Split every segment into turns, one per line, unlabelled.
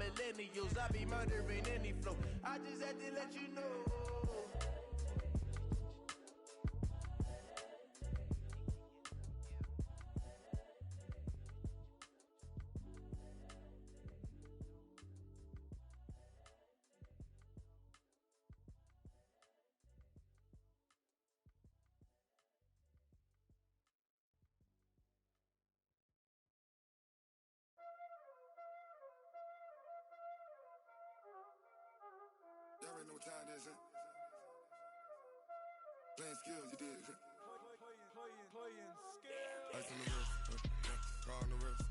millennials. I be murdering any flow. I just had to let you know.
Y'all already know what time it is, huh? Playing skills, you did.
Playing skills.
Ice on the wrist, car on the wrist,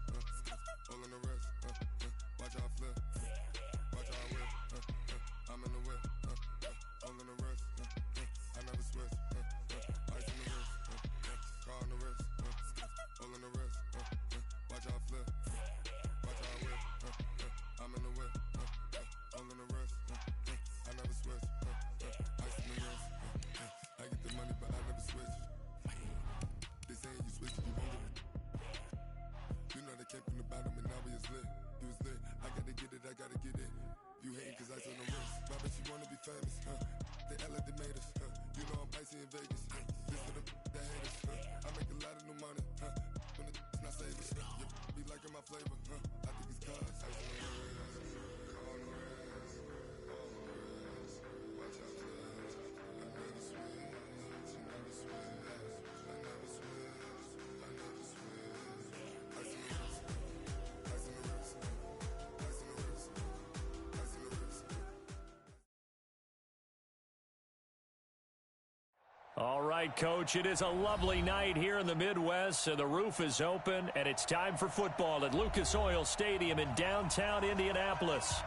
hole on the wrist, watch how I flip, watch how I whip, I'm in the whip, hole in the wrist, I never switch, ice on the wrist, car on the wrist, hole in the wrist, watch how I flip, watch how I whip, I'm in the whip, hole in the wrist, I never switch, ice on the wrist, I get the money but I never switch. They saying you switch, you won't get it. You know they came from the bottom and now we is lit. You was lit, I gotta get it, I gotta get it. You hating cause ice on the wrist. My bitch, you wanna be famous, They act like they made us, You know I'm icy in Vegas, This for the that hate us, I make a lot of new money, When it's not savings, You be liking my flavor, I think it's cause ice on the wrist, on the wrist, on the wrist. Watch out, flash, I never switch, I never switch.
All right, Coach, it is a lovely night here in the Midwest, so the roof is open, and it's time for football at Lucas Oil Stadium in downtown Indianapolis.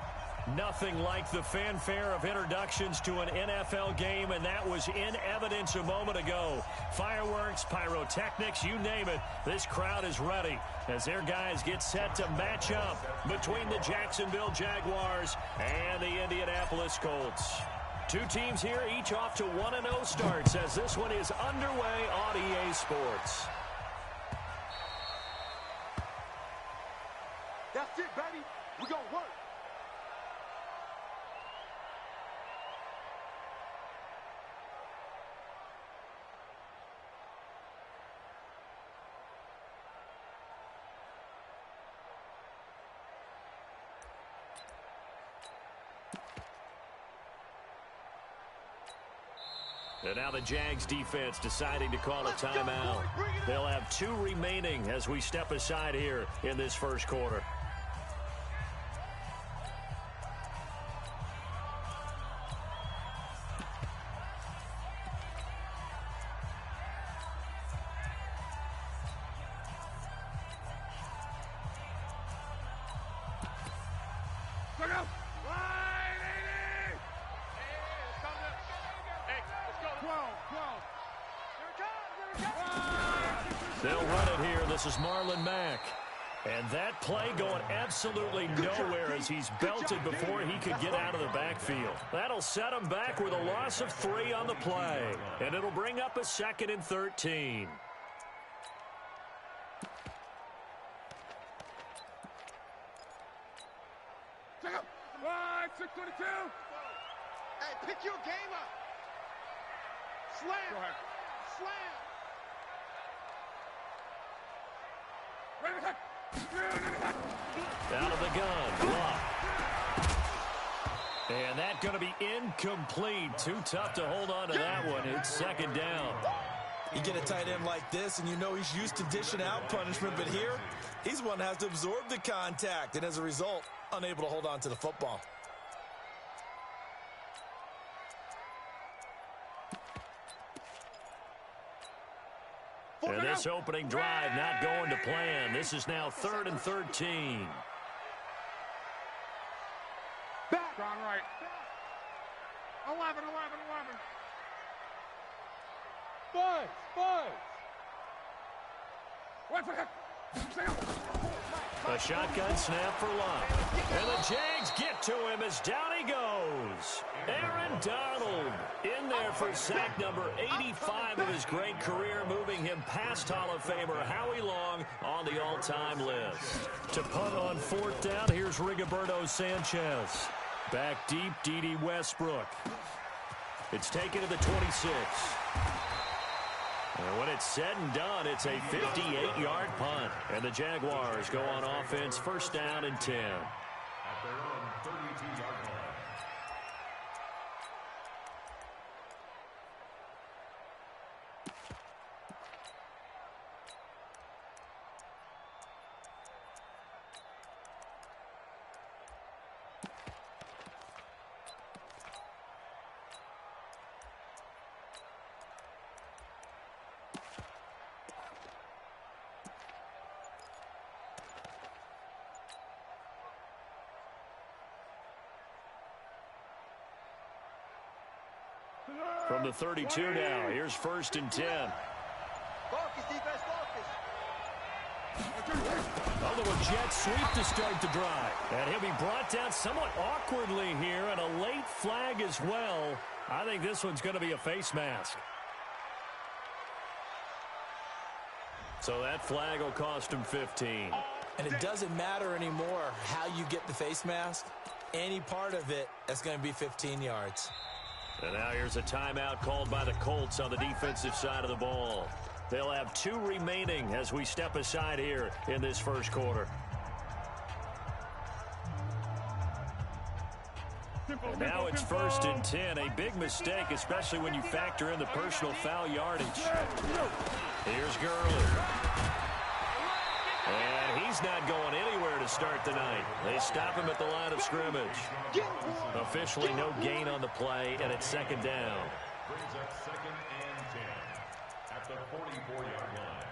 Nothing like the fanfare of introductions to an NFL game, and that was in evidence a moment ago. Fireworks, pyrotechnics, you name it, this crowd is ready as their guys get set to match up between the Jacksonville Jaguars and the Indianapolis Colts. Two teams here, each off to 1-0 starts as this one is underway on EA Sports.
That's it, baby. We're going to work.
And now the Jags defense deciding to call a timeout. They'll have 2 remaining as we step aside here in this first quarter. They'll run it here. This is Marlon Mack. And that play going absolutely nowhere as he's belted before he could get out of the backfield. That'll set him back with a loss of 3 on the play. And it'll bring up a 2nd and 13.
Right, 622. Hey, pick your game up. Slam. Go ahead. Slam.
Out of the gun. Block. And that's going to be incomplete. Too tough to hold on to that one. It's 2nd down.
You get a tight end like this, and you know he's used to dishing out punishment, but here, he's one that has to absorb the contact, and as a result, unable to hold on to the football.
And this opening drive not going to plan. This is now 3rd and 13.
Back. Gone right. 11. Boys. Wait for it.
A shotgun snap for Luck. And the Jags get to him as down he goes. Aaron Donald in there for sack number 85 of his great career, moving him past Hall of Famer Howie Long on the all-time list. To punt on fourth down, here's Rigoberto Sanchez. Back deep, D.D. Westbrook. It's taken to the 26. And when it's said and done, it's a 58-yard punt. And the Jaguars go on offense, first down and 10.
At their own 32-yard line.
From the 32 now, here's first and 10.
Focus, defense, focus.
A little jet sweep to start the drive. And he'll be brought down somewhat awkwardly here, and a late flag as well. I think this one's going to be a face mask. So that flag will cost him 15.
And it doesn't matter anymore how you get the face mask. Any part of it, that's going to be 15 yards.
And now here's a timeout called by the Colts on the defensive side of the ball. They'll have 2 remaining as we step aside here in this first quarter. And now it's first and 10. A big mistake, especially when you factor in the personal foul yardage. Here's Gurley. And he's not going anywhere to start the night. They stop him at the line of scrimmage. Officially no gain on the play, and it's second down.
Brings up second and 10 at the 44-yard line.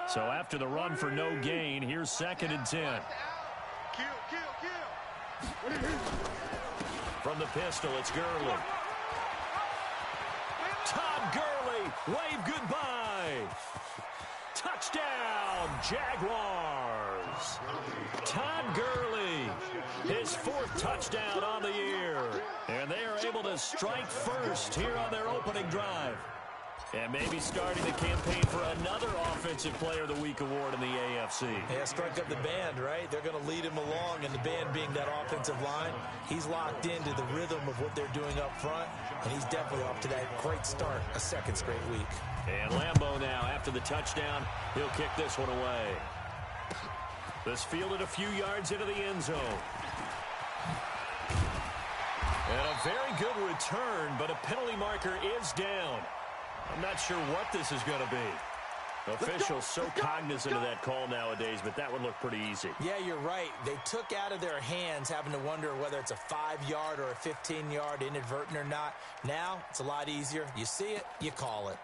So after the run for no gain, here's second and 10.
Kill, kill, kill.
From the pistol, it's Gurley. Todd Gurley, wave goodbye. Touchdown, Jaguars. Todd Gurley, his 4th touchdown on the year. And they are able to strike first here on their opening drive. And maybe starting the campaign for another Offensive Player of the Week award in the AFC.
Yeah, strike up the band, right? They're going to lead him along, and the band being that offensive line, he's locked into the rhythm of what they're doing up front, and he's definitely off to that great start, a second straight week.
And Lambeau now, after the touchdown, he'll kick this one away. This fielded a few yards into the end zone. And a very good return, but a penalty marker is down. I'm not sure what this is going to be. Officials so cognizant of that call nowadays, but that would look pretty easy.
Yeah, you're right. They took out of their hands having to wonder whether it's a 5-yard or a 15-yard inadvertent or not. Now, it's a lot easier. You see it, you call it.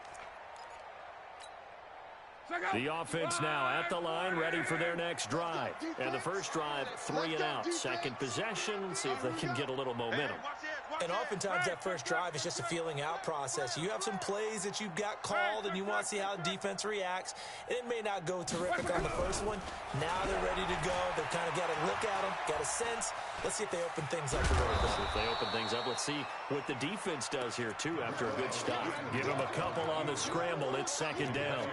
The offense now at the line, ready for their next drive. And the first drive, 3 and out. Second possession, see if they can get a little momentum.
And oftentimes that first drive is just a feeling out process. You have some plays that you've got called and you want to see how the defense reacts. And it may not go terrific on the first one. Now they're ready to go. They've kind of got to look at them, got a sense. Let's see if they open things up a little bit.
If they open things up, let's see what the defense does here, too, after a good stop. Give them a couple on the scramble. It's second down.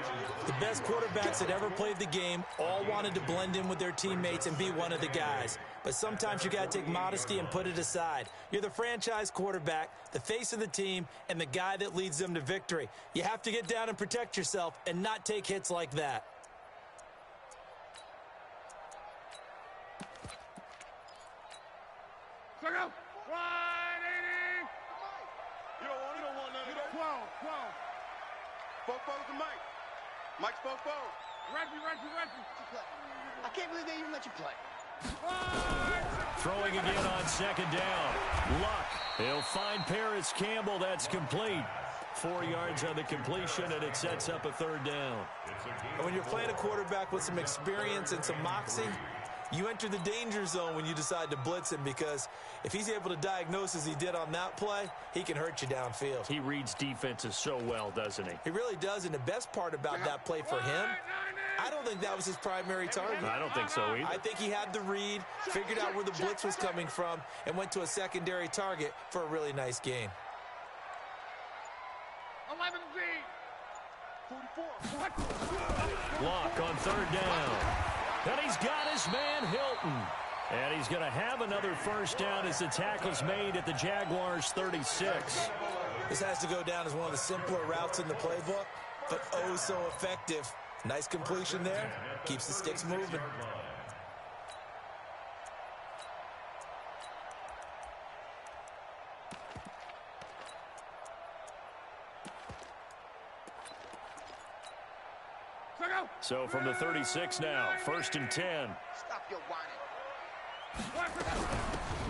The best quarterbacks that ever played the game all wanted to blend in with their teammates and be one of the guys. But sometimes you got to take modesty and put it aside. You're the franchise quarterback, the face of the team, and the guy that leads them to victory. You have to get down and protect yourself and not take hits like that.
Check out. 180. You don't want none of that. 12. Spoke forward to Mike. Mike spoke forward. Reggie.
I can't believe they even let you play.
Throwing again on second down. Luck. He'll find Paris Campbell. That's complete. 4 yards on the completion, and it sets up a third down.
And when you're playing a quarterback with some experience and some moxie, You enter the danger zone when you decide to blitz him, because if he's able to diagnose as he did on that play, he can hurt you downfield.
He reads defenses so well, doesn't he?
He really does, and the best part about that play for him, I don't think that was his primary target.
I don't think so either.
I think he had the read, figured out where the blitz was coming from, and went to a secondary target for a really nice gain.
11Z. 44.
Block on third down. And he's got his man Hilton. And he's going to have another first down as the tackle's made at the Jaguars' 36.
This has to go down as one of the simpler routes in the playbook, but oh so effective. Nice completion there. Keeps the sticks moving.
So from the 36 now, 1st and 10.
Stop your whining.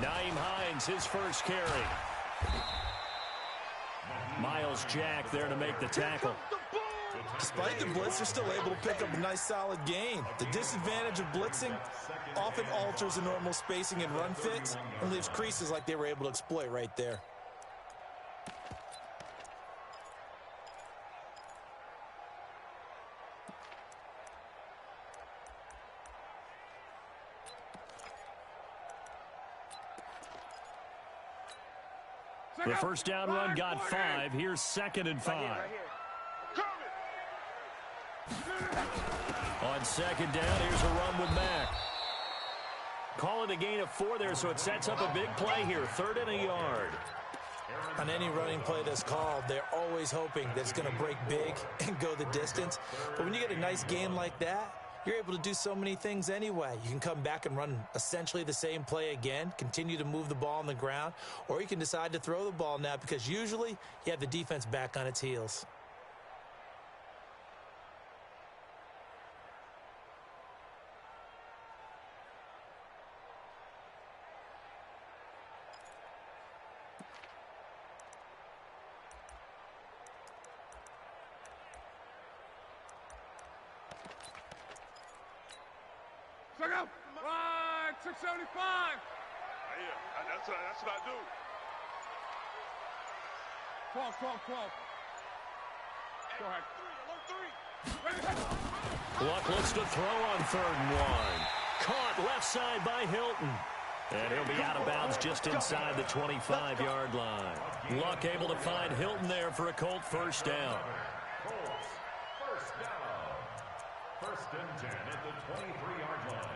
Nyheim Hines, his first carry. Miles Jack there to make the tackle.
Despite the blitz, they're still able to pick up a nice solid gain. The disadvantage of blitzing often alters the normal spacing and run fits and leaves creases like they were able to exploit right there.
The first down run got 5. Here's 2nd and 5. On 2nd down, here's a run with Mack. Call it a gain of 4 there, so it sets up a big play here. 3rd and a yard.
On any running play that's called, they're always hoping that it's going to break big and go the distance. But when you get a nice gain like that, you're able to do so many things anyway. You can come back and run essentially the same play again, continue to move the ball on the ground, or you can decide to throw the ball now because usually you have the defense back on its heels.
Line 675. Yeah, that's what I do. 12. Go ahead.
Luck looks to throw on 3rd and 1. Caught left side by Hilton. And he'll be out of bounds just inside the 25-yard line. Luck able to find Hilton there for a Colt first down.
First down. 1st and 10 at the 23-yard line.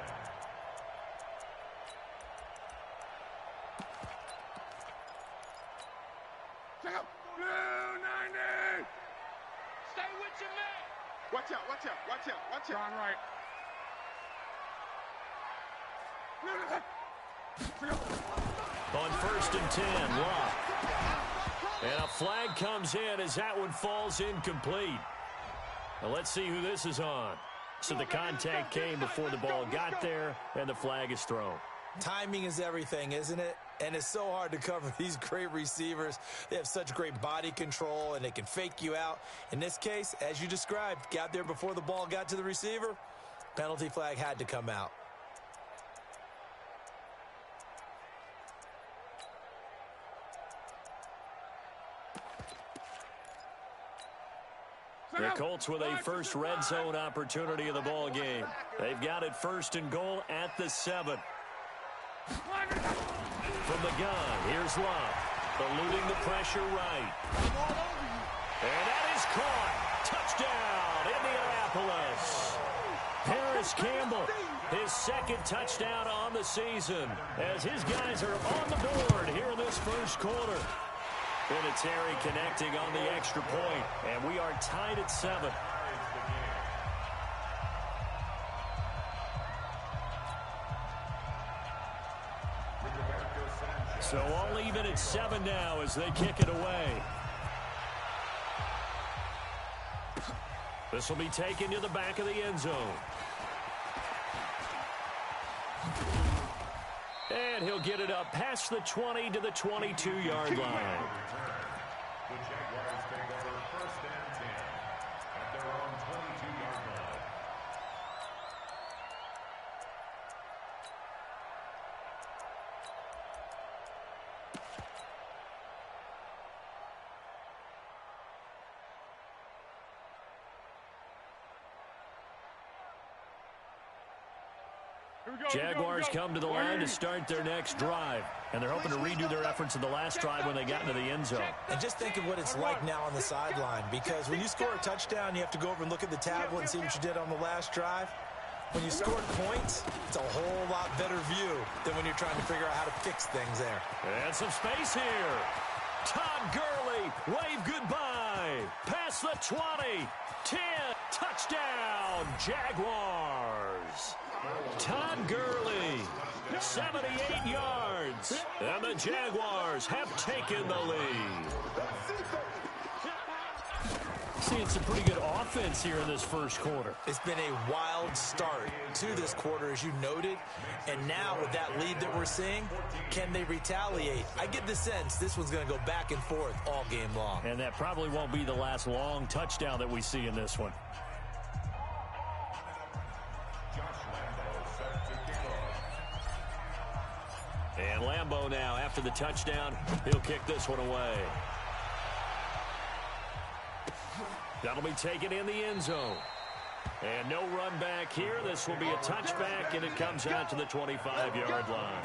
Blue 90.
Stay with your man.
Watch out. John Wright.
On 1st and 10, Luck. And a flag comes in as that one falls incomplete. Now let's see who this is on. So the contact came before the ball got there, and the flag is thrown.
Timing is everything, isn't it? And it's so hard to cover these great receivers. They have such great body control, and they can fake you out. In this case, as you described, got there before the ball got to the receiver. Penalty flag had to come out.
The Colts with a first red zone opportunity of the ball game. They've got it 1st and goal at the 7. From the gun, here's Luck. Eluding the pressure right. And that is caught. Touchdown, Indianapolis. Harris Campbell, his 2nd touchdown on the season, as his guys are on the board here in this first quarter. Vinatieri connecting on the extra point, and we are tied at 7. So all even at 7 now as they kick it away. This will be taken to the back of the end zone. And he'll get it up past the 20 to the 22-yard line.
The Jaguars take over 1st and 10 at their own 22-yard line.
Jaguars come to the line to start their next drive, and they're hoping to redo their efforts in the last drive when they got into the end zone.
And just think of what it's like now on the sideline, because when you score a touchdown, you have to go over and look at the tablet and see what you did on the last drive. When you scored points, it's a whole lot better view than when you're trying to figure out how to fix things there.
And some space here. Todd Gurley, wave goodbye. Past the 20, 10, touchdown, Jaguars. Todd Gurley, 78 yards, and the Jaguars have taken the lead. Seeing some pretty good offense here in this first quarter.
It's been a wild start to this quarter, as you noted, and now with that lead that we're seeing, can they retaliate? I get the sense this one's going to go back and forth all game long.
And that probably won't be the last long touchdown that we see in this one. And Lambeau now, after the touchdown, he'll kick this one away. That'll be taken in the end zone. And no run back here. This will be a touchback, and it comes out to the 25-yard line.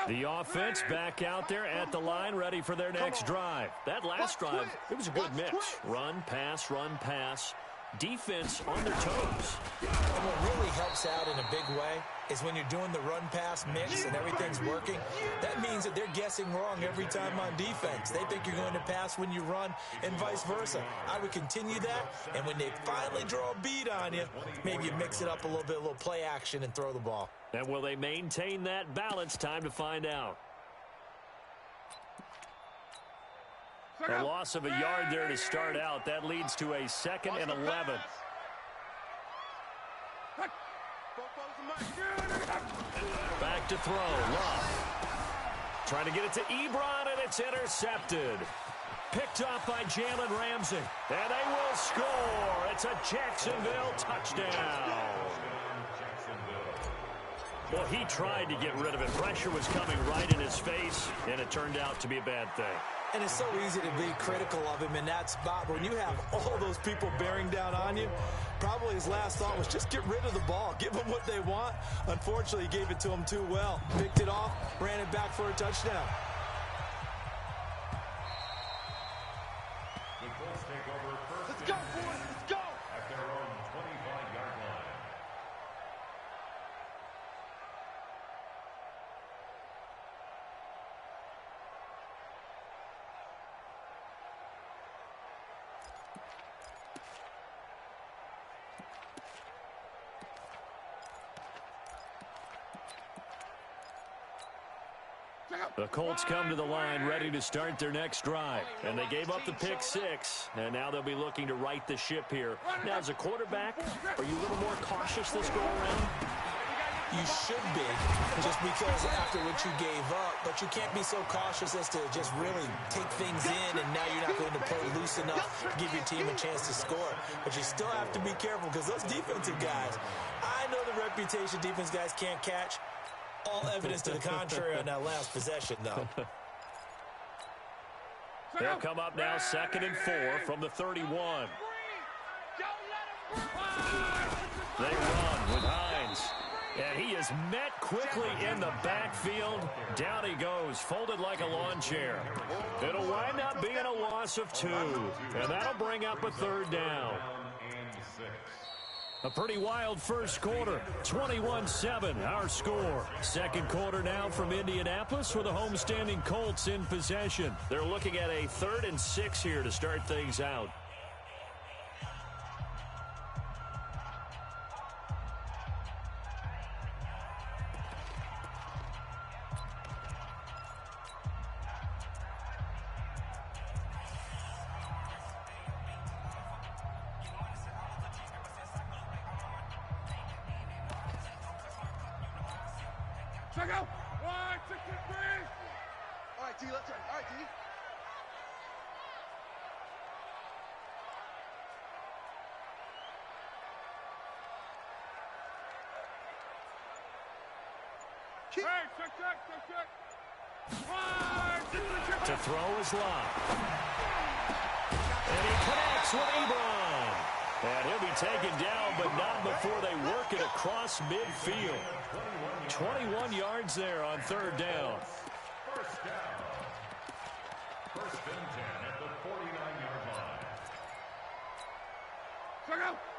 The offense back out there at the line, ready for their next drive. That last drive, it was a good mix. Run, pass. Defense on their toes.
And what really helps out in a big way is when you're doing the run-pass mix and everything's working, that means that they're guessing wrong every time on defense. They think you're going to pass when you run and vice versa. I would continue that, and when they finally draw a beat on you, maybe you mix it up a little play action and throw the ball.
And will they maintain that balance? Time to find out. A loss of a yard there to start out. That leads to a 2nd and 11. Back to throw. Love. Trying to get it to Ebron, and it's intercepted. Picked off by Jalen Ramsey. And they will score. It's a Jacksonville touchdown. Well, he tried to get rid of it. Pressure was coming right in his face, and it turned out to be a bad thing.
And it's so easy to be critical of him in that spot. When you have all those people bearing down on you, probably his last thought was just get rid of the ball. Give them what they want. Unfortunately, he gave it to them too well. Picked it off, ran it back for a touchdown.
The Colts take over first.
Let's go, boys. Let's go.
At their own 25-yard line.
The Colts come to the line ready to start their next drive. And they gave up the pick 6, and now they'll be looking to right the ship here. Now, as a quarterback, are you a little more cautious this go-around?
You should be, just because after what you gave up, but you can't be so cautious as to just really take things in, and now you're not going to play loose enough to give your team a chance to score. But you still have to be careful, because those defensive guys, I know the reputation defense guys can't catch. All evidence to the contrary on that last possession, though.
They'll come up now 2nd and 4 from the 31. They run with Hines. And he is met quickly in the backfield. Down he goes, folded like a lawn chair. It'll wind up being a loss of 2. And that'll bring up a 3rd down. A pretty wild first quarter, 21-7, our score. Second quarter now from Indianapolis with the homestanding Colts in possession. They're looking at a 3rd and 6 here to start things out.
Check out. 1, 2, 3. All right, D, let's turn. All right, D.
To throw is Locke. And he connects with Ebron. And he'll be taken down, but not before they work it across midfield. 21 yards there on third down.
First down. First and 10 at the 49-yard line.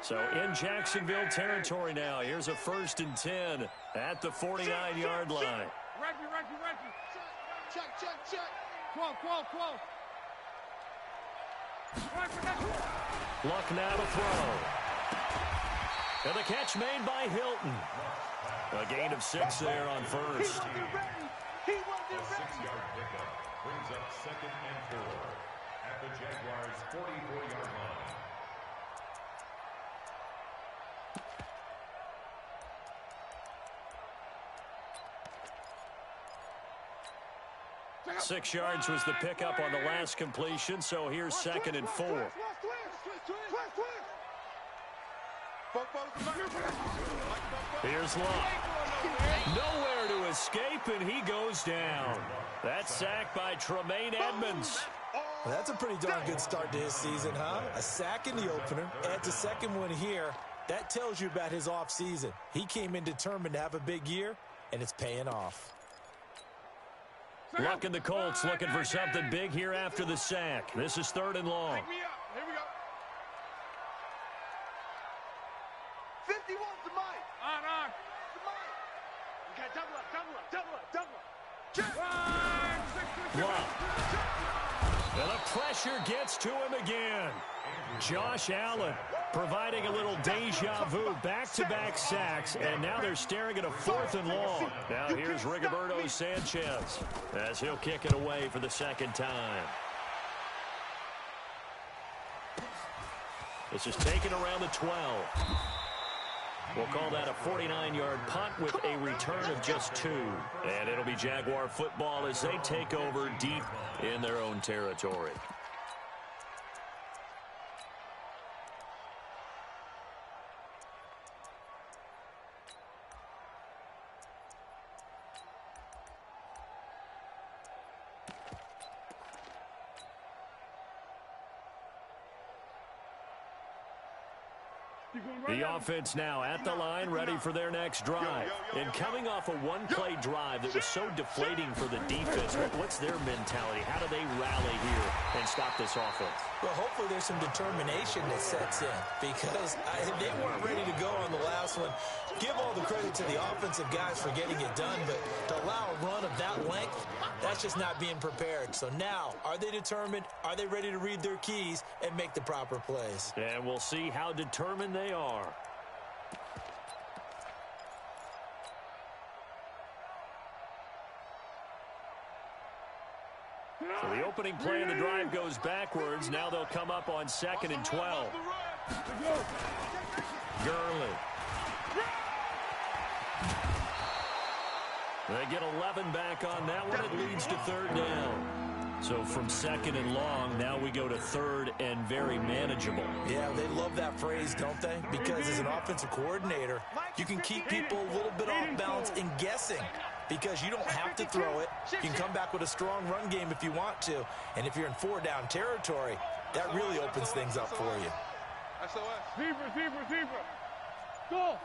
So in Jacksonville territory now. Here's a 1st and 10 at the 49-yard line.
Reggie. Check. 12.
Luck now to throw. And the catch made by Hilton. A gain of 6 there on first.
A 6-yard pickup brings up 2nd and 4 at the Jaguars' 44-yard line.
Six yards was the pickup on the last completion, so here's 2nd and 4. Here's Locke. Nowhere to escape, and he goes down. That's sacked by Tremaine Edmonds.
Well, that's a pretty darn good start to his season, huh? A sack in the opener, adds a second one here. That tells you about his offseason. He came in determined to have a big year, and it's paying off.
Luck and the Colts looking for something big here after the sack. This is 3rd and long.
Here we go. 51 to Mike. On. To Mike. Okay, double up.
Luck. And the pressure gets to him again. Josh Allen providing a little deja vu, back-to-back sacks, and now they're staring at a 4th and long. Now here's Rigoberto Sanchez as he'll kick it away for the 2nd time. This is taken around the 12. We'll call that a 49-yard punt with a return of just 2. And it'll be Jaguar football as they take over deep in their own territory. The offense now at the line, ready for their next drive. And coming off a one-play drive that was so deflating for the defense, what's their mentality? How do they rally here and stop this offense?
Well, hopefully there's some determination that sets in because they weren't ready to go on the last one. Give all the credit to the offensive guys for getting it done, but to allow a run of that length, that's just not being prepared. So now, are they determined? Are they ready to read their keys and make the proper plays?
And we'll see how determined they are. So the opening play of the drive goes backwards. Now they'll come up on 2nd and 12. Gurley. They get 11 back on that one. It leads to 3rd down. So from 2nd and long, now we go to 3rd and very manageable.
Yeah, they love that phrase, don't they? Because as an offensive coordinator, you can keep people a little bit off balance and guessing because you don't have to throw it. You can come back with a strong run game if you want to. And if you're in 4-down territory, that really opens things up for you.
Zebra. Go.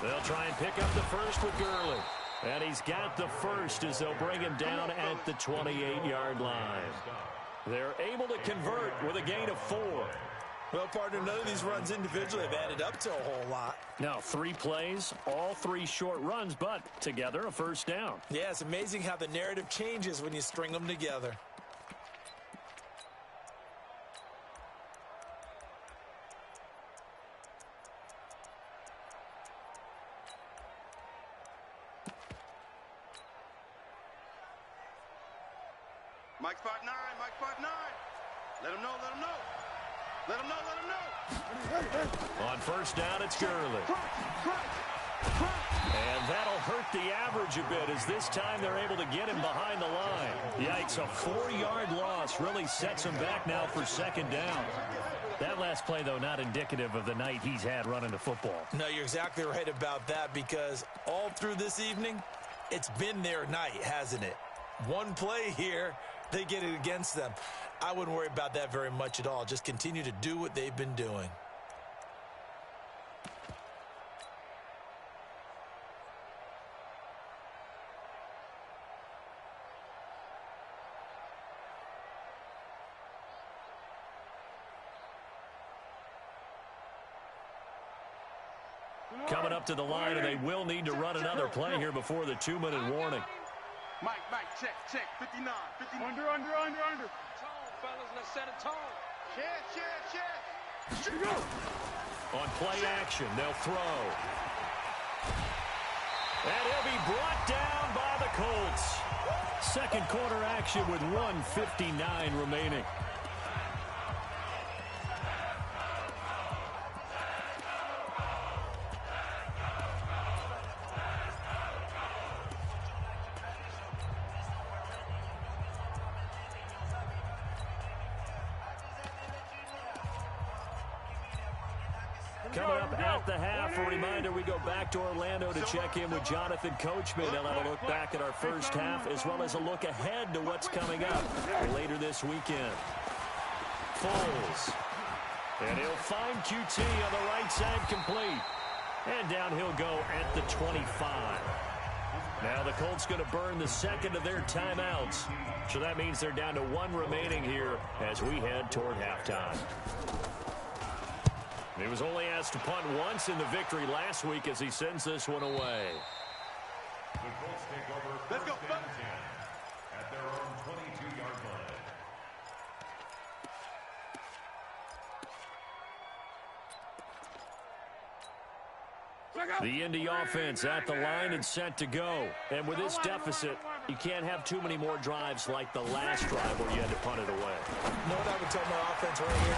They'll try and pick up the first with Gurley. And he's got the first as they'll bring him down at the 28-yard line. They're able to convert with a gain of 4.
Well, partner, none of these runs individually have added up to a whole lot.
Now, 3 plays, all 3 short runs, but together a first down.
Yeah, it's amazing how the narrative changes when you string them together.
Mike's 5'9", Mike's 5'9". Let him know.
On first down, it's Gurley. And that'll hurt the average a bit as this time they're able to get him behind the line. Yikes, a 4-yard loss really sets him back now for 2nd down. That last play, though, not indicative of the night he's had running the football.
No, you're exactly right about that, because all through this evening, it's been their night, hasn't it? One play here, they get it against them. I wouldn't worry about that very much at all. Just continue to do what they've been doing.
Coming up to the line, and they will need to run another play here before the 2-minute warning.
Mike, check, 59, 59.
Under.
Tone, fellas, let's set a tone. Check.
On play action, they'll throw. And he'll be brought down by the Colts. Second quarter action with 1:59 remaining. Coming up at the half, a reminder, we go back to Orlando to check in with Jonathan Coachman. They'll have a look back at our first half, as well as a look ahead to what's coming up later this weekend. Foles. And he'll find QT on the right side, complete. And down he'll go at the 25. Now the Colts going to burn the second of their timeouts. So that means they're down to 1 remaining here as we head toward halftime. He was only asked to punt once in the victory last week as he sends this one away.
The Colts take over
Let's go,
1st and 10 at their own 22-yard line.
The Indy offense at the line and set to go. And with this deficit, you can't have too many more drives like the last drive where you had to punt it away.
You know what I would tell my offense right here?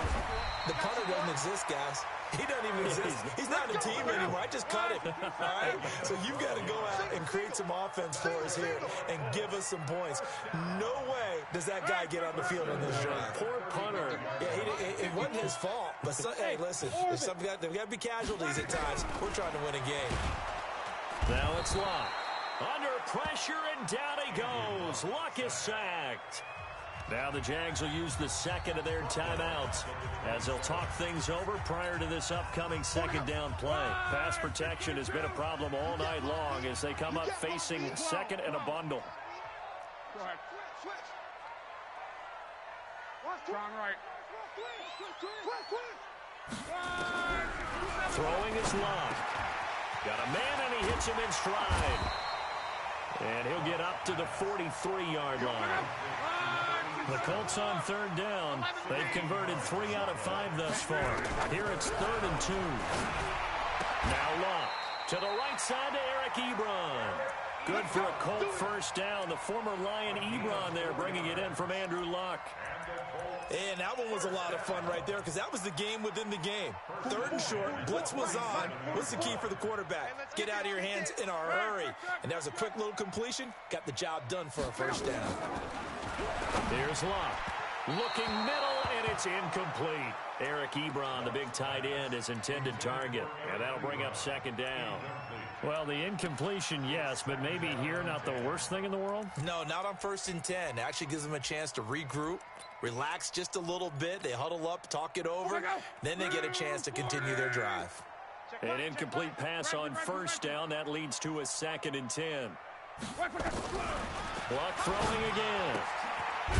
The punter doesn't exist, guys. He doesn't even exist. He's not a team anymore. I just cut him. All right? So you've got to go out and create some offense for us here and give us some points. No way does that guy get on the field on this drive.
Poor punter.
Yeah, it wasn't his fault. But, hey, listen, there's got to be casualties at times. We're trying to win a game.
Now it's Luck. Under pressure, and down he goes. Luck is sacked. Now the Jags will use the second of their timeouts as they'll talk things over prior to this upcoming second down play. Pass protection has been a problem all night long as they come up facing second and a bundle.
Go ahead. Strong right.
Throwing is Luck. Got a man, and he hits him in stride. And he'll get up to the 43-yard line. The Colts on third down. They've converted 3 out of 5 thus far. Here it's 3rd and 2. Now Luck to the right side to Eric Ebron. Good for a Colt first down. The former Lion Ebron there bringing it in from Andrew Luck.
And that one was a lot of fun right there because that was the game within the game. 3rd and short, blitz was on. What's the key for the quarterback? Get out of your hands in a hurry. And that was a quick little completion. Got the job done for a first down.
Here's Luck. Looking middle, and it's incomplete. Eric Ebron, the big tight end, is intended target. And that'll bring up second down. Well, the incompletion, yes, but maybe here not the worst thing in the world?
No, not on 1st and 10. Actually gives them a chance to regroup, relax just a little bit. They huddle up, talk it over. Then they get a chance to continue their drive.
An incomplete pass on first down. That leads to a 2nd and 10. Luck throwing again.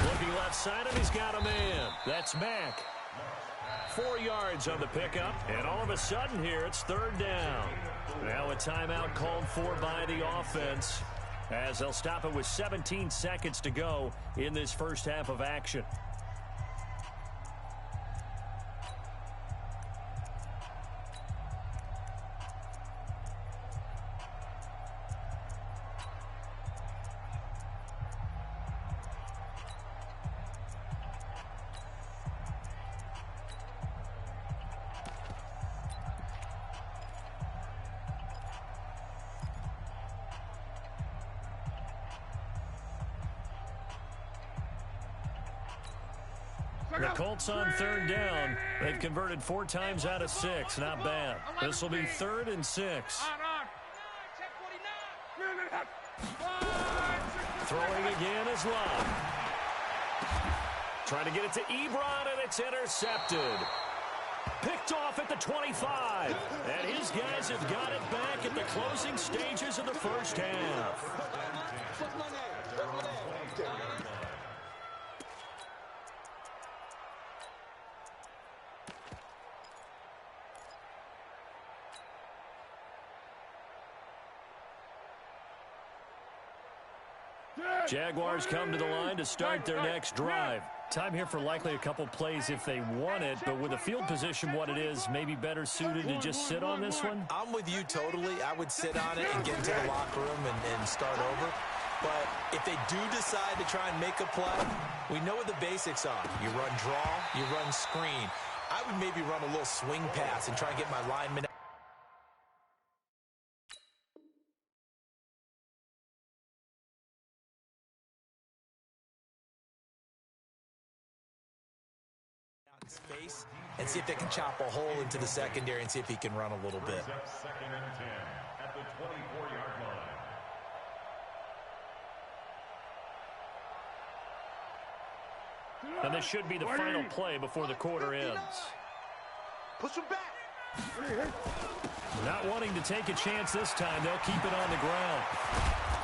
Looking left side, and he's got a man. That's Mack. 4 yards on the pickup, and all of a sudden here, it's 3rd down. Now a timeout called for by the offense as they'll stop it with 17 seconds to go in this first half of action. The Colts on third down. They've converted 4 times out of 6. Not bad. This will be 3rd and 6. Throwing again is Love. Trying to get it to Ebron, and it's intercepted. Picked off at the 25. And his guys have got it back at the closing stages of the first half. Jaguars come to the line to start their next drive. Time here for likely a couple plays if they want it, but with the field position what it is, maybe better suited to just sit on this one?
I'm with you totally. I would sit on it and get into the locker room and start over. But if they do decide to try and make a play, we know what the basics are. You run draw, you run screen. I would maybe run a little swing pass and try and get my lineman space and see if they can chop a hole into the secondary and see if he can run a little bit.
2nd and 10 at the 24-yard line.
And this should be the final play before the quarter ends.
Push him back.
Not wanting to take a chance this time, they'll keep it on the ground.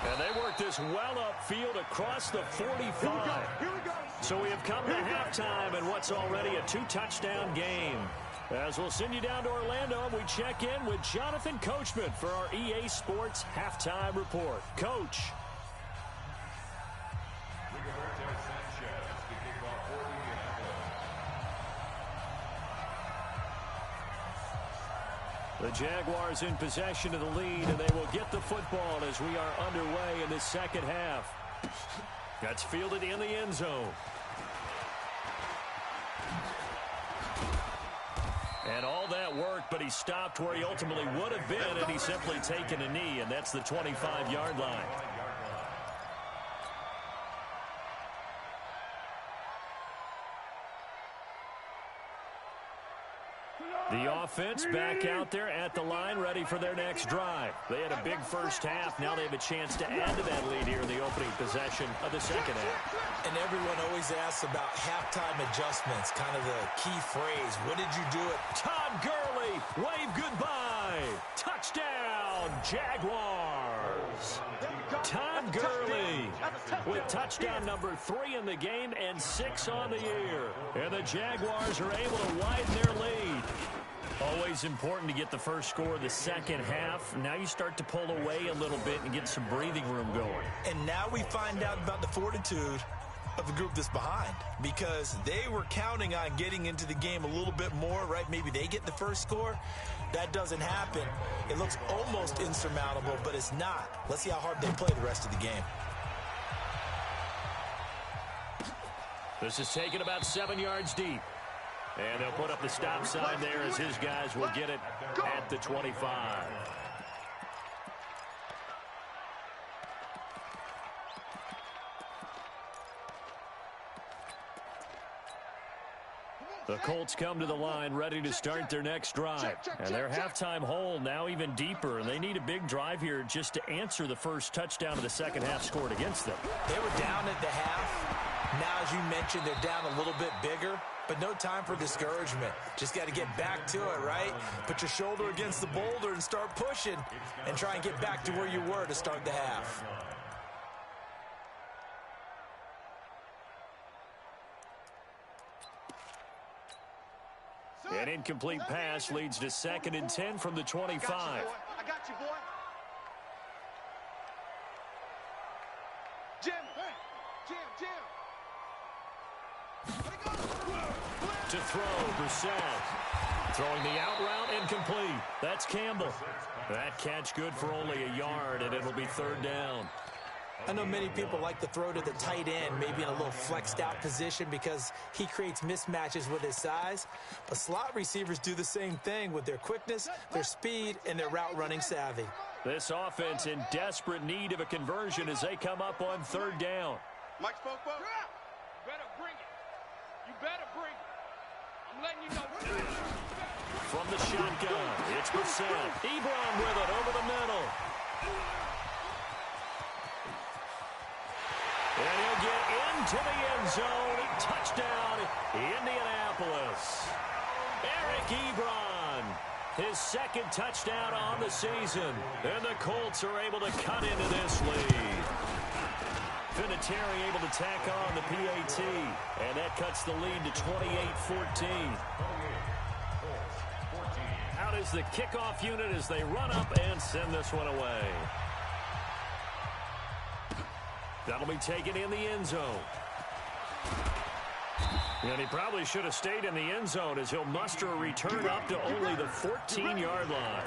And they work this well upfield across the 45.
Here we go.
So we have come to halftime in what's already a 2-touchdown game. As we'll send you down to Orlando, and we check in with Jonathan Coachman for our EA Sports Halftime Report. Coach. The Jaguars in possession of the lead, and they will get the football as we are underway in the second half. That's fielded in the end zone. And all that work, but he stopped where he ultimately would have been, and he's simply taken a knee, and that's the 25-yard line. The offense back out there at the line, ready for their next drive. They had a big first half. Now they have a chance to add to that lead here in the opening possession of the second half.
And everyone always asks about halftime adjustments, kind of the key phrase. What did you do it?
Todd Gurley, wave goodbye. Touchdown, Jaguars. Todd Gurley with touchdown number 3 in the game and 6 on the year. And the Jaguars are able to widen their lead. Always important to get the first score of the second half. Now you start to pull away a little bit and get some breathing room going.
And now we find out about the fortitude of the group that's behind, because they were counting on getting into the game a little bit more, right? Maybe they get the first score. That doesn't happen. It looks almost insurmountable, but it's not. Let's see how hard they play the rest of the game.
This is taken about 7 yards deep. And they'll put up the stop sign there as his guys will get it at the 25. The Colts come to the line ready to start their next drive. And their halftime hole now even deeper. And they need a big drive here just to answer the first touchdown of the second half scored against them.
They were down at the half. Now, as you mentioned, they're down a little bit bigger. But no time for discouragement. Just got to get back to it, right? Put your shoulder against the boulder and start pushing. And try and get back to where you were to start the half.
An incomplete pass leads to 2nd and 10 from the 25.
I got you, boy. Jim.
To throw, Brissett. Throwing the out route, incomplete. That's Campbell. That catch good for only a yard, and it'll be 3rd down.
I know many people like to throw to the tight end, maybe in a little flexed out position because he creates mismatches with his size. But slot receivers do the same thing with their quickness, their speed, and their route running savvy.
This offense in desperate need of a conversion as they come up on 3rd down.
Mike Spokebo.
Better bring it. You better bring it. I'm letting you know.
From the shotgun, it's Brissett. Ebron with it over the middle. And he'll get into the end zone. Touchdown, Indianapolis. Eric Ebron, his second touchdown on the season. And the Colts are able to cut into this lead. Vinatieri able to tack on the PAT. And that cuts the lead to 28-14. Out is the kickoff unit as they run up and send this one away. That'll be taken in the end zone. And he probably should have stayed in the end zone as he'll muster a return up to only the 14-yard line.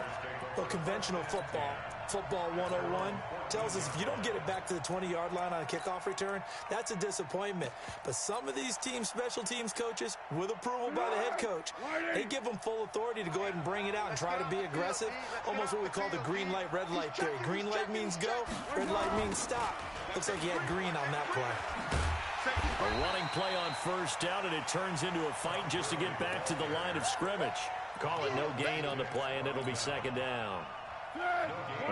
Well, conventional football 101, tells us if you don't get it back to the 20-yard line on a kickoff return, that's a disappointment. But some of these special teams coaches, with approval by the head coach, they give them full authority to go ahead and bring it out and try to be aggressive, almost what we call the green light, red light theory. Green light means go, red light means stop. Looks like he had green on that play.
A running play on first down, and it turns into a fight just to get back to the line of scrimmage. Call it no gain on the play, and it'll be second down.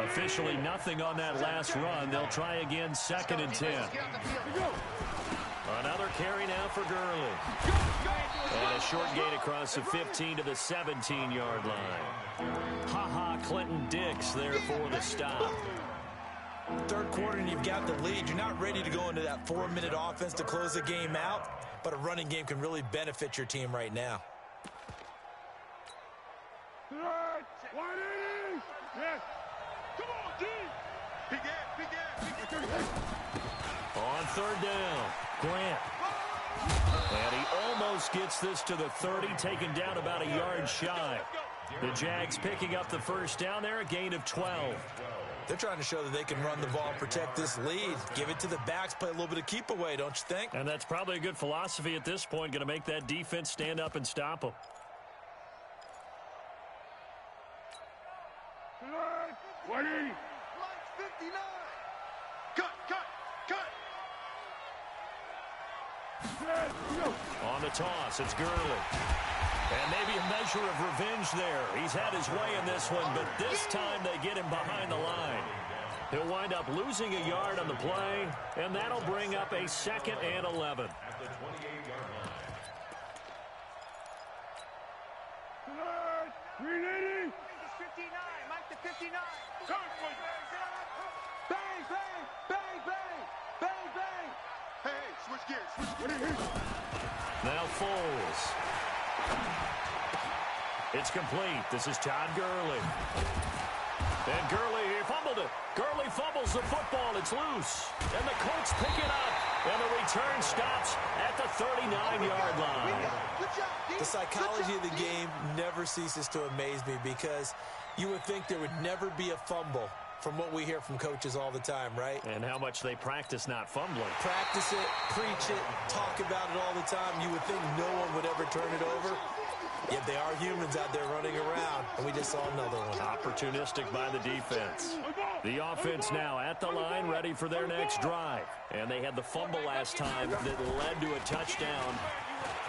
Officially nothing on that last run. They'll try again, 2nd and 10. Another carry now for Gurley. And a short gain across the 15 to the 17-yard line. Ha-ha, Clinton Dix there for the stop.
Third quarter and you've got the lead. You're not ready to go into that 4-minute offense to close the game out, but a running game can really benefit your team right now.
On third down, Grant. And he almost gets this to the 30, taken down about a yard shy. The Jags picking up the first down there, a gain of 12.
They're trying to show that they can run the ball and protect this lead. Give it to the backs, play a little bit of keep away, don't you think?
And that's probably a good philosophy at this point, going to make that defense stand up and stop them.
Mike 59.
Cut.
On the toss, it's Gurley. And maybe a measure of revenge there. He's had his way in this one, but this time they get him behind the line. He'll wind up losing a yard on the play, and that'll bring up a 2nd and 11.
At the 28-yard line.
380.
59, Mike the 59.
Bang, bang, bang, bang, bang, bang.
Hey, switch gears.
Now Foles. It's complete. This is Todd Gurley. And Gurley, he fumbled it. Gurley fumbles the football. It's loose. And the Colts pick it up. And the return stops at the 39-yard line.
The psychology of the game never ceases to amaze me because you would think there would never be a fumble from what we hear from coaches all the time, right?
And how much they practice not fumbling.
Practice it, preach it, talk about it all the time. You would think no one would ever turn it over. Yet they are humans out there running around, and we just saw another one.
Opportunistic by the defense. The offense now at the line, ready for their next drive. And they had the fumble last time that led to a touchdown.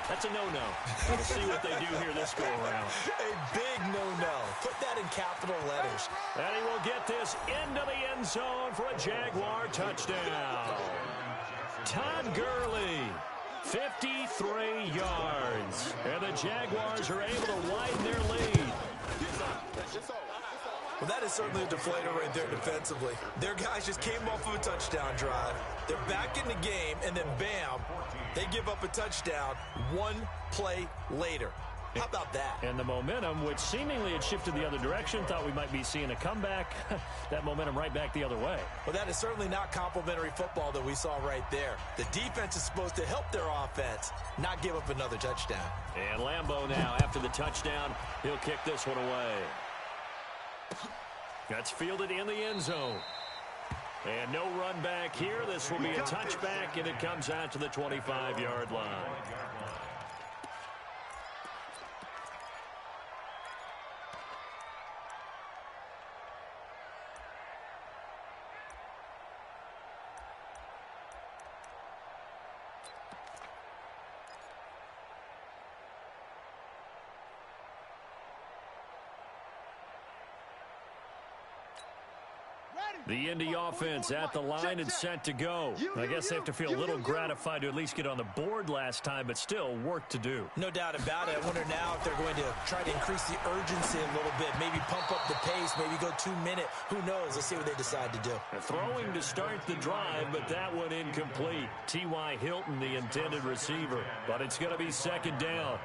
That's a no-no. We'll see what they do here this go-around.
A big no-no. Put that in capital letters.
And he will get this into the end zone for a Jaguar touchdown. Todd Gurley, 53 yards. And the Jaguars are able to widen their lead.
Well, that is certainly a deflator right there defensively. Their guys just came off of a touchdown drive. They're back in the game, and then bam, they give up a touchdown one play later. How about that?
And the momentum, which seemingly had shifted the other direction, thought we might be seeing a comeback. That momentum right back the other way.
Well, that is certainly not complimentary football that we saw right there. The defense is supposed to help their offense, not give up another touchdown.
And Lambeau now, after the touchdown, he'll kick this one away. That's fielded in the end zone. And no run back here. This will be a touchback, and it comes out to the 25-yard line. The Indy offense at the line and set to go. I guess they have to feel a little gratified to at least get on the board last time, but still work to do.
No doubt about it. I wonder now if they're going to try to increase the urgency a little bit, maybe pump up the pace, maybe go 2-minute. Who knows? Let's see what they decide to do.
Throwing to start the drive, but that one incomplete. T.Y. Hilton, the intended receiver, but it's going to be second down.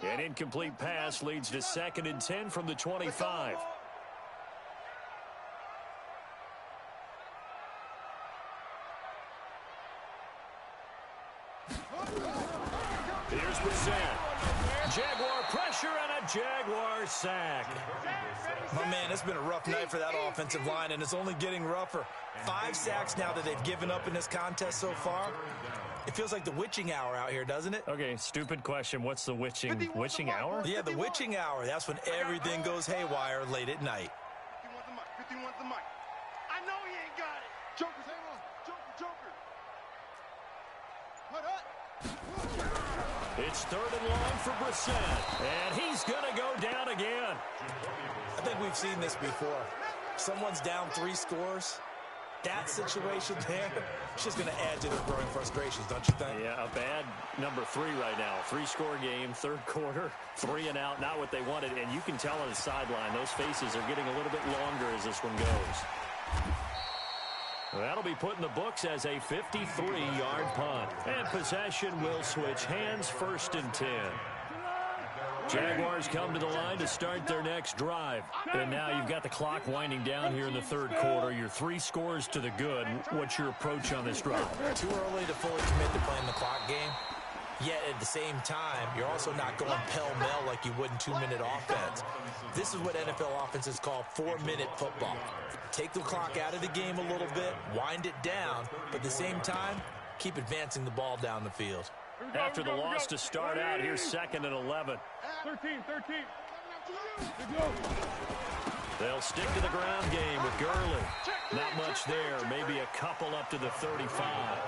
An incomplete pass leads to 2nd and 10 from the 25. Here's Brissett. Jaguar pressure and a Jaguar sack.
My man, it's been a rough night for that offensive line, and it's only getting rougher. 5 sacks now that they've given up in this contest so far. It feels like the witching hour out here, doesn't it?
Okay, stupid question. What's the witching hour?
Yeah, the witching hour. That's when everything goes haywire late at night.
51's the mic. I know he ain't got it. Joker's hang on. Joker. What up?
It's 3rd and long for Brissett, and he's going to go down again.
I think we've seen this before. Someone's down 3 scores. That situation there, it's just going to add to their growing frustrations, don't you think?
Yeah, a bad number 3 right now. 3-score game, 3rd quarter, 3 and out, not what they wanted. And you can tell on the sideline, those faces are getting a little bit longer as this one goes. That'll be put in the books as a 53-yard punt. And possession will switch hands, 1st and 10. Jaguars come to the line to start their next drive. And now you've got the clock winding down here in the 3rd quarter. You're 3 scores to the good. What's your approach on this drive?
Too early to fully commit to playing the clock game. Yet at the same time, you're also not going pell-mell like you would in 2-minute offense. This is what NFL offenses call 4-minute football. Take the clock out of the game a little bit, wind it down, but at the same time, keep advancing the ball down the field.
After the loss to start out, here's 2nd and 11.
13.
They'll stick to the ground game with Gurley. Not much there, maybe a couple up to the 35.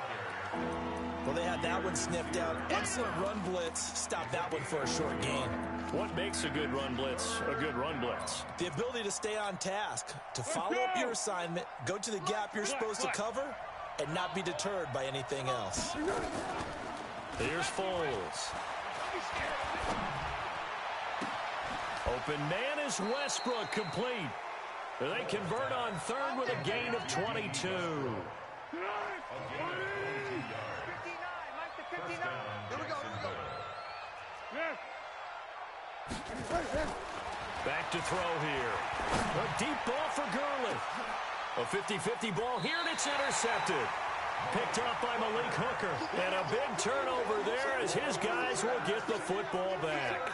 Well, they had that one sniffed out. Excellent run blitz. Stop that one for a short gain.
What makes a good run blitz a good run blitz?
The ability to stay on task, to follow up your assignment, go to the gap you're supposed to cover, and not be deterred by anything else.
Here's Foles. Open man is Westbrook, complete. They convert on 3rd with a gain of 22.
59, Mike to 59.
Here we go.
Back to throw here. A deep ball for Gurley. A 50-50 ball here, and it's intercepted. Picked up by Malik Hooker. And a big turnover there as his guys will get the football back.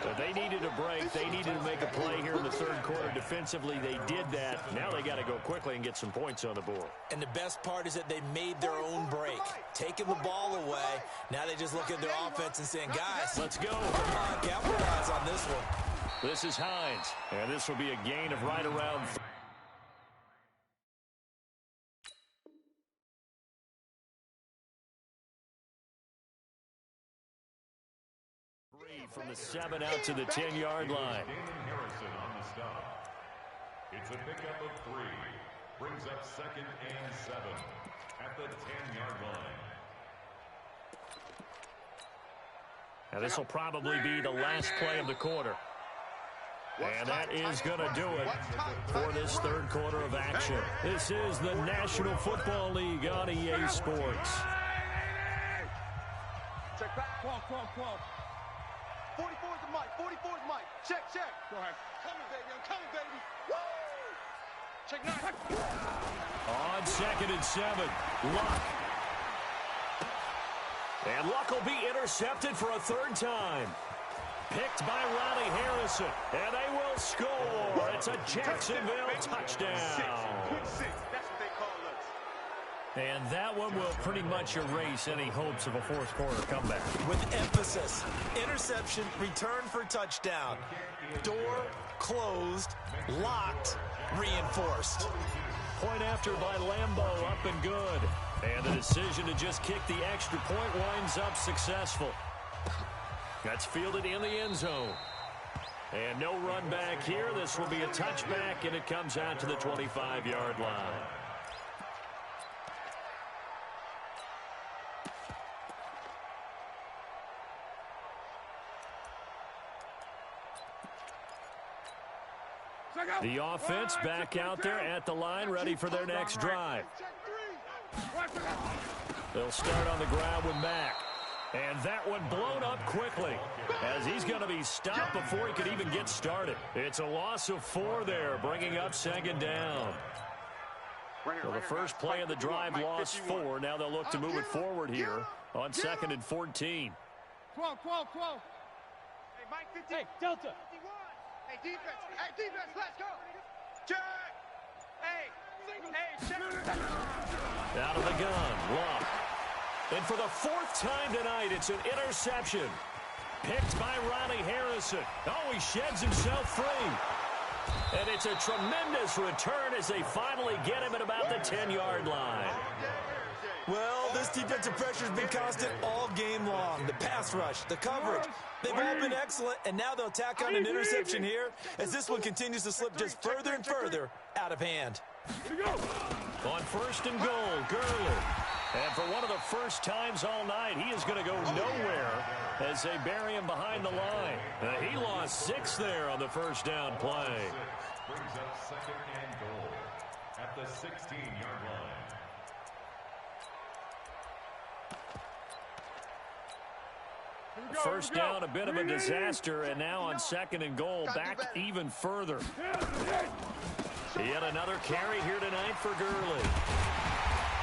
But they needed a break. They needed to make a play here in the 3rd quarter. Defensively, they did that. Now they got to go quickly and get some points on the board.
And the best part is that they made their own break. Taking the ball away. Now they just look at their offense and saying, guys,
let's go.
Come on, capitalize on this one.
This is Hines. And this will be a gain of right around 3. From the 7 out to the 10-yard line.
Harrison on the stop. It's a pickup of 3. Brings up 2nd and 7 at the 10-yard line.
Now this will probably be the last play of the quarter. And that is going to do it for this 3rd quarter of action. This is the National Football League on EA Sports.
Check back. 12. 44's the mic. 44's mic. Check.
Go ahead.
Coming, baby. I'm coming, baby. Woo!
Check 9.
On 2nd and 7, Luck. And Luck will be intercepted for a 3rd time. Picked by Ronnie Harrison. And they will score. It's a Jacksonville touchdown.
Quick 6. That's what they call us.
And that one will pretty much erase any hopes of a 4th quarter comeback.
With emphasis, interception, return for touchdown. Door closed, locked, reinforced.
point after by Lambeau, up and good. And the decision to just kick the extra point winds up successful. That's fielded in the end zone. And no run back here. This will be a touchback, and it comes out to the 25-yard line. The offense back out there at the line, ready for their next drive. They'll start on the ground with Mack. And that one blown up quickly as he's going to be stopped before he could even get started. It's a loss of 4 there, bringing up second down. Well, the first play of the drive lost 4. Now they'll look to move it forward here on 2nd and 14.
12. Hey, Mike, 15. Hey, Delta. 51. Hey, defense, let's go. Check. Hey, check.
Out of the gun, Love. And for the 4th time tonight, it's an interception. Picked by Ronnie Harrison. Oh, he sheds himself free. And it's a tremendous return as they finally get him at about the 10-yard line.
Well, this defensive pressure has been constant all game long. The pass rush, the coverage, they've all been excellent, and now they'll tack on an interception here as this one continues to slip just further and further out of hand.
On 1st and goal, Gurley. And for one of the first times all night, he is going to go nowhere as they bury him behind the line. He lost 6 there on the first down play.
Brings up 2nd and goal at the 16-yard line.
First down, a bit of a disaster, and now on 2nd and goal, back even further. Yet another carry here tonight for Gurley.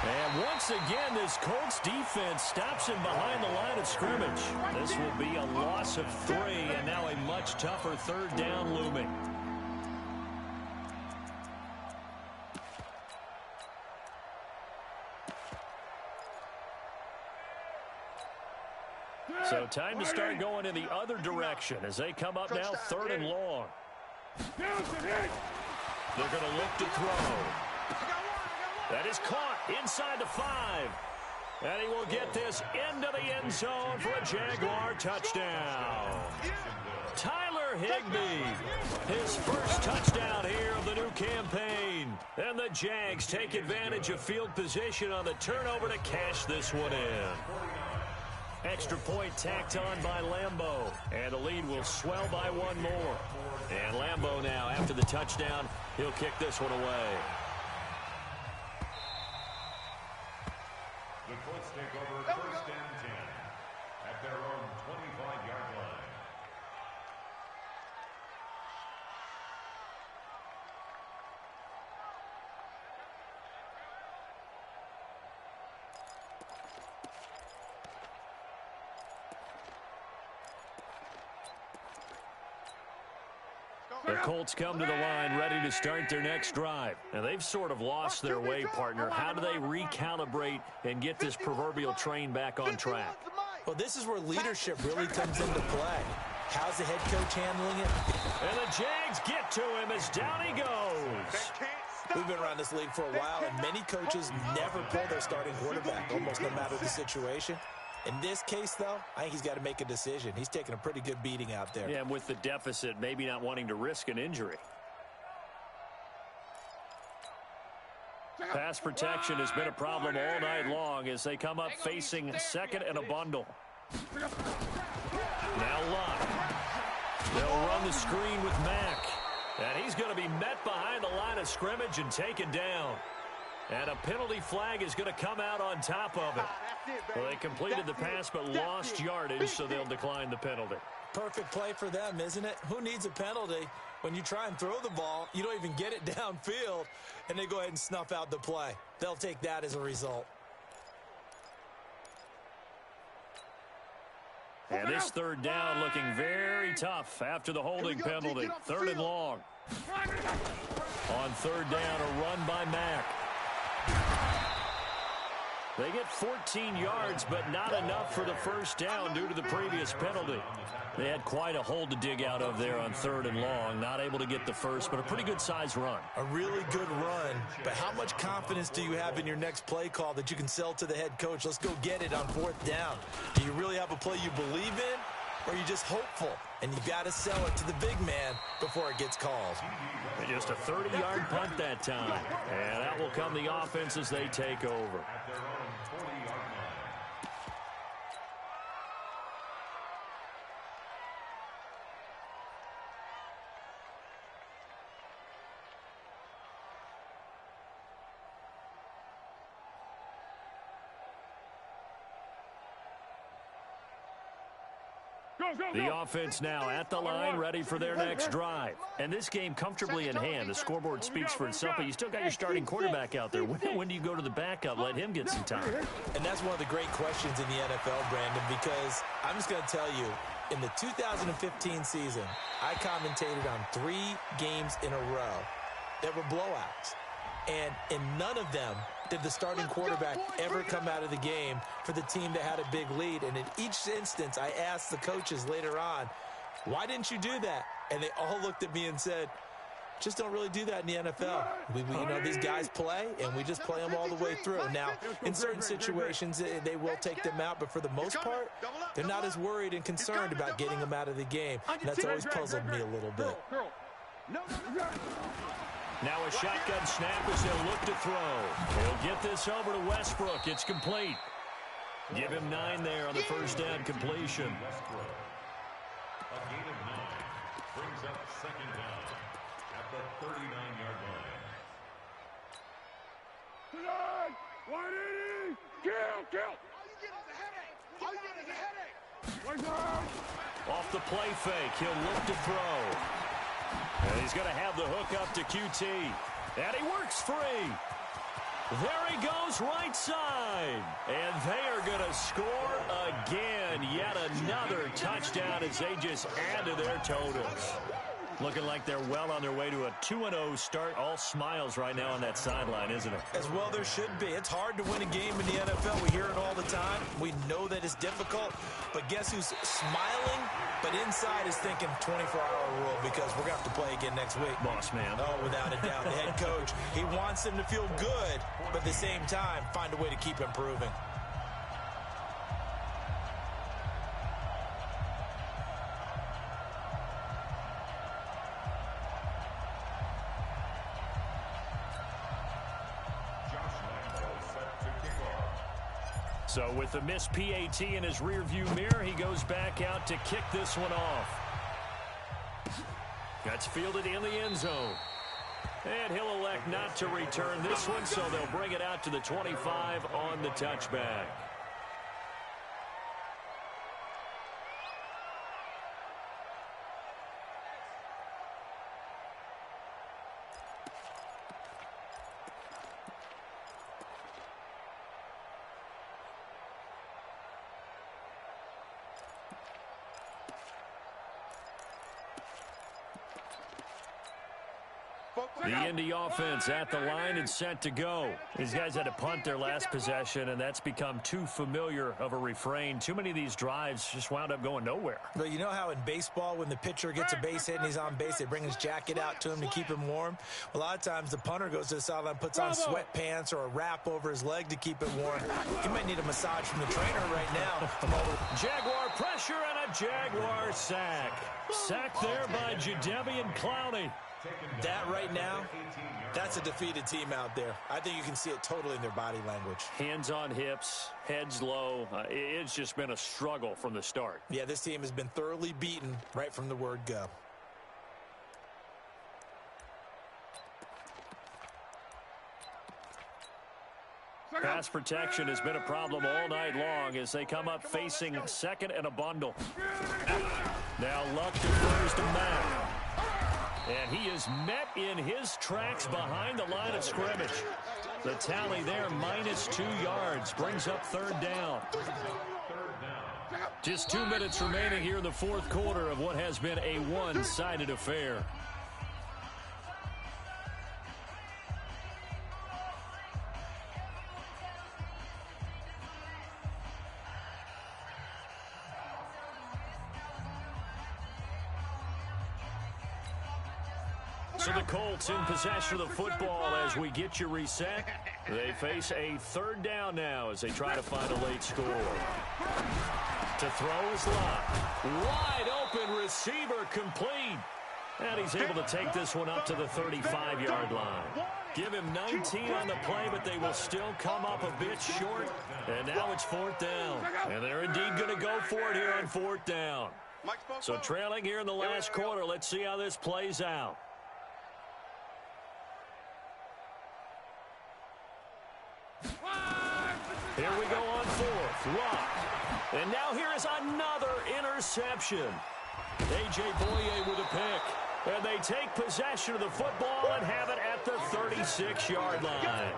And once again, this Colts defense stops him behind the line of scrimmage. This will be a loss of 3, and now a much tougher 3rd down looming. So time to start going in the other direction as they come up now 3rd and long. They're going to look to throw. That is caught inside the 5. And he will get this into the end zone for a Jaguar touchdown. Tyler Higbee, his first touchdown here of the new campaign. And the Jags take advantage of field position on the turnover to cash this one in. Extra point tacked on by Lambeau. And the lead will swell by 1 more. And Lambeau now, after the touchdown, he'll kick this one away.
The Colts take over 1st and 10 at their own 25-yard line.
The Colts come to the line ready to start their next drive. And they've sort of lost their way, partner. How do they recalibrate and get this proverbial train back on track?
Well, this is where leadership really comes into play. How's the head coach handling it?
And the Jags get to him as down he goes.
We've been around this league for a while, and many coaches never pull their starting quarterback, almost no matter the situation. In this case, though, I think he's got to make a decision. He's taking a pretty good beating out there.
Yeah, and with the deficit, maybe not wanting to risk an injury. Pass protection has been a problem all night long as they come up facing 2nd and a bundle. Now Luck. They'll run the screen with Mack. And he's going to be met behind the line of scrimmage and taken down. And a penalty flag is going to come out on top of it. Well, they completed the pass but lost yardage, so they'll decline the penalty.
Perfect play for them, isn't it? Who needs a penalty? When you try and throw the ball, you don't even get it downfield, and they go ahead and snuff out the play. They'll take that as a result.
And this 3rd down looking very tough after the holding penalty. 3rd and long. On 3rd down, a run by Mack. They get 14 yards, but not enough for the first down due to the previous penalty. They had quite a hole to dig out of there on 3rd and long. Not able to get the first, but a pretty good-sized run.
A really good run, but how much confidence do you have in your next play call that you can sell to the head coach? Let's go get it on 4th down. Do you really have a play you believe in, or are you just hopeful? And you got to sell it to the big man before it gets called.
Just a 30-yard punt that time. And that will come the offense as they take over. The offense now at the line, ready for their next drive. And this game comfortably in hand. The scoreboard speaks for itself, but you still got your starting quarterback out there. When do you go to the backup? Let him get some time.
And that's one of the great questions in the NFL, Brandon, because I'm just going to tell you, in the 2015 season, I commentated on 3 games in a row that were blowouts. And in none of them did the starting quarterback ever come out of the game for the team that had a big lead. And in each instance, I asked the coaches later on, why didn't you do that? And they all looked at me and said, just don't really do that in the NFL. You know, these guys play, and we just play them all the way through. Now, in certain situations, they will take them out, but for the most part, they're not as worried and concerned about getting them out of the game. And that's always puzzled me a little bit.
Now a shotgun snap as he'll look to throw. He'll get this over to Westbrook. It's complete. Give him 9 there on the first down completion.
A gain of 9 brings up 2nd down at the 39-yard line.
180! Kill! All you get is a headache!
Off the play fake, he'll look to throw. And he's going to have the hook up to QT. And he works free. There he goes, right side. And they are going to score again. Yet another touchdown as they just add to their totals. Looking like they're well on their way to a 2-0 start. All smiles right now on that sideline, isn't it?
As well there should be. It's hard to win a game in the NFL. We hear it all the time. We know that it's difficult. But guess who's smiling, but inside is thinking 24-hour rule because we're going to have to play again next week.
Boss man.
Oh, without a doubt. The head coach, he wants them to feel good, but at the same time, find a way to keep improving.
So with the missed PAT in his rearview mirror, he goes back out to kick this one off. That's fielded in the end zone. And he'll elect not to return this one, so they'll bring it out to the 25 on the touchback. The Indy offense at the line and set to go. These guys had to punt their last possession, and that's become too familiar of a refrain. Too many of these drives just wound up going nowhere.
But you know how in baseball, when the pitcher gets a base hit and he's on base, they bring his jacket out to him to keep him warm? A lot of times the punter goes to the sideline, puts on sweatpants or a wrap over his leg to keep it warm. He might need a massage from the trainer right now.
Jaguar pressure and a Jaguar sack. Sack there by Jadeveon Clowney.
That right now, that's a defeated team out there. I think you can see it totally in their body language.
Hands on hips, heads low. It's just been a struggle from the start.
Yeah, this team has been thoroughly beaten right from the word go.
Pass protection has been a problem all night long as they come up facing second and a bundle. Now Luck defers to Mack. And he is met in his tracks behind the line of scrimmage. The tally there, -2 yards, brings up 3rd down. Just 2 minutes remaining here in the 4th quarter of what has been a one-sided affair. So the Colts in possession of the football as we get you reset. They face a third down now as they try to find a late score. To throw is Lott. Wide open receiver complete. And he's able to take this one up to the 35-yard line. Give him 19 on the play, but they will still come up a bit short. And now it's 4th down. And they're indeed going to go for it here on 4th down. So trailing here in the last quarter. Let's see how this plays out. Here we go on 4th. Lott. And now here is another interception. A.J. Boye with a pick. And they take possession of the football and have it at the 36-yard line.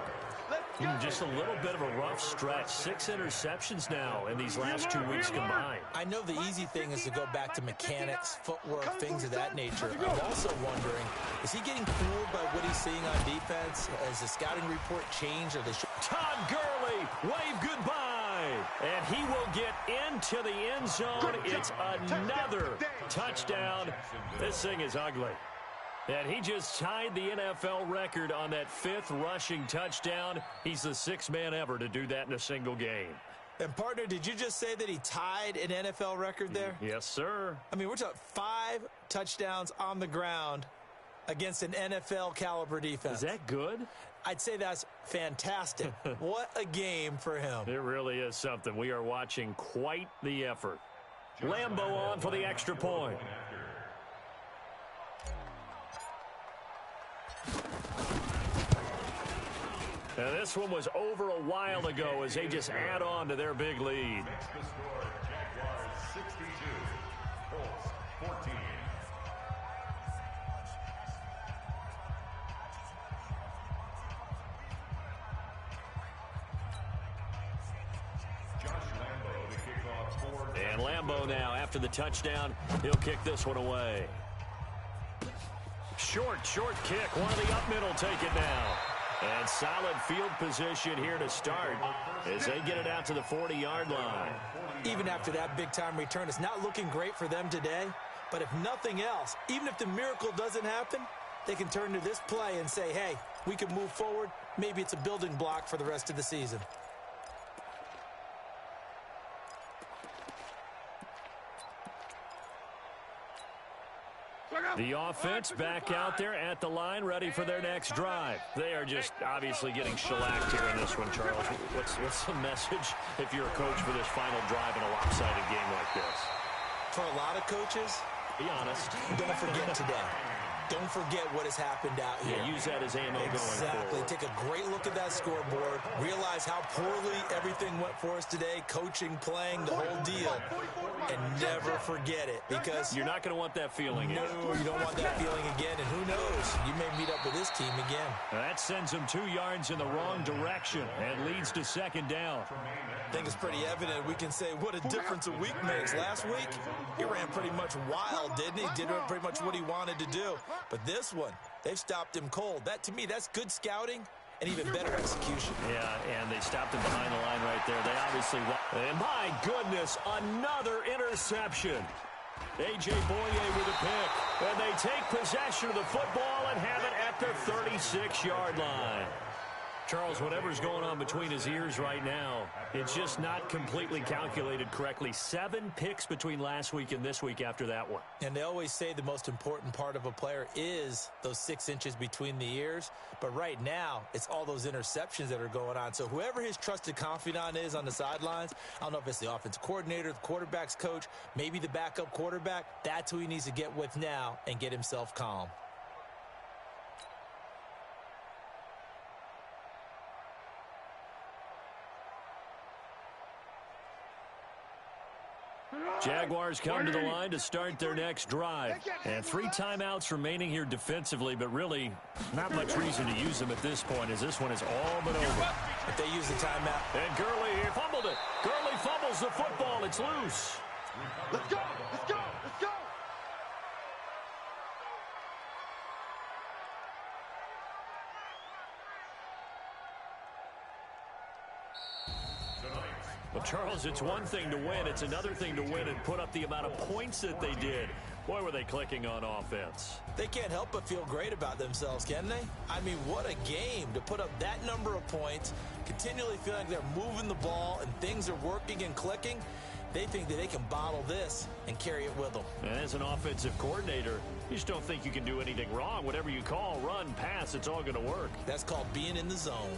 Just a little bit of a rough stretch. 6 interceptions now in these last 2 weeks combined.
I know the easy thing is to go back to mechanics, footwork, things of that nature. I'm also wondering, is he getting fooled by what he's seeing on defense? Has the scouting report changed? Or they
Todd Gurley, wave goodbye. And he will get into the end zone. It's another touchdown. This thing is ugly. And he just tied the NFL record on that 5th rushing touchdown. He's the 6th man ever to do that in a single game.
And, partner, did you just say that he tied an NFL record there?
Yes, sir.
I mean, we're talking 5 touchdowns on the ground against an NFL-caliber defense.
Is that good?
I'd say that's fantastic. What a game for him.
It really is something. We are watching quite the effort. Lambeau on for the extra point. Now this one was over a while ago as they just add on to their big lead.
The score, Jaguars 62, Colts 14. Josh Lambeau to kick off 4.
And Lambeau now, after the touchdown, he'll kick this one away. Short kick. One of the up middle take it now. And solid field position here to start as they get it out to the 40-yard line.
Even after that big-time return, it's not looking great for them today. But if nothing else, even if the miracle doesn't happen, they can turn to this play and say, hey, we can move forward. Maybe it's a building block for the rest of the season.
The offense back out there at the line, ready for their next drive. They are just obviously getting shellacked here in this one, Charles. What's the message if you're a coach for this final drive in a lopsided game like this?
For a lot of coaches,
be honest.
Don't forget today. Don't forget what has happened out here.
Yeah, use that as ammo going forward.
Exactly. Take a great look at that scoreboard. Realize how poorly everything went for us today. Coaching, playing, the whole deal. And never forget it, because
you're not going to want that feeling.
No, you don't want that feeling again. And who knows? You may meet up with this team again.
That sends them 2 yards in the wrong direction and leads to 2nd down.
I think it's pretty evident. We can say what a difference a week makes. Last week, he ran pretty much wild, didn't he? Did pretty much what he wanted to do. But this one, they've stopped him cold. That, to me, that's good scouting and even better execution.
Yeah, and they stopped him behind the line right there. They obviously want. And my goodness, another interception. A.J. Boye with a pick. And they take possession of the football and have it at the 36-yard line. Charles, whatever's going on between his ears right now, it's just not completely calculated correctly. 7 picks between last week and this week after that one.
And they always say the most important part of a player is those 6 inches between the ears. But right now, it's all those interceptions that are going on. So whoever his trusted confidant is on the sidelines, I don't know if it's the offensive coordinator, the quarterback's coach, maybe the backup quarterback, that's who he needs to get with now and get himself calm.
Jaguars come to the line to start their next drive. And 3 timeouts remaining here defensively, but really not much reason to use them at this point as this one is all but over.
If they use the timeout.
And Gurley fumbled it. Gurley fumbles the football. It's loose.
Let's go! Let's go! Let's go!
Well, Charles, it's one thing to win. It's another thing to win and put up the amount of points that they did. Boy, were they clicking on offense.
They can't help but feel great about themselves, can they? I mean, what a game to put up that number of points, continually feeling like they're moving the ball and things are working and clicking. They think that they can bottle this and carry it with them.
And as an offensive coordinator, you just don't think you can do anything wrong. Whatever you call, run, pass, it's all going to work.
That's called being in the zone.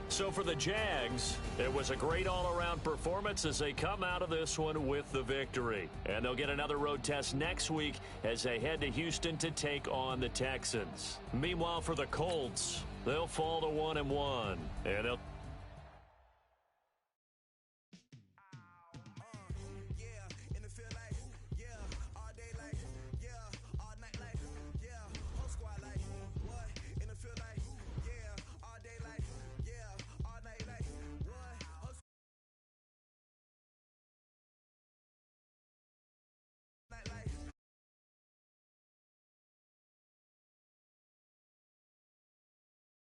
So for the Jags, it was a great all-around performance as they come out of this one with the victory. And they'll get another road test next week as they head to Houston to take on the Texans. Meanwhile, for the Colts, they'll fall to 1-1, and they'll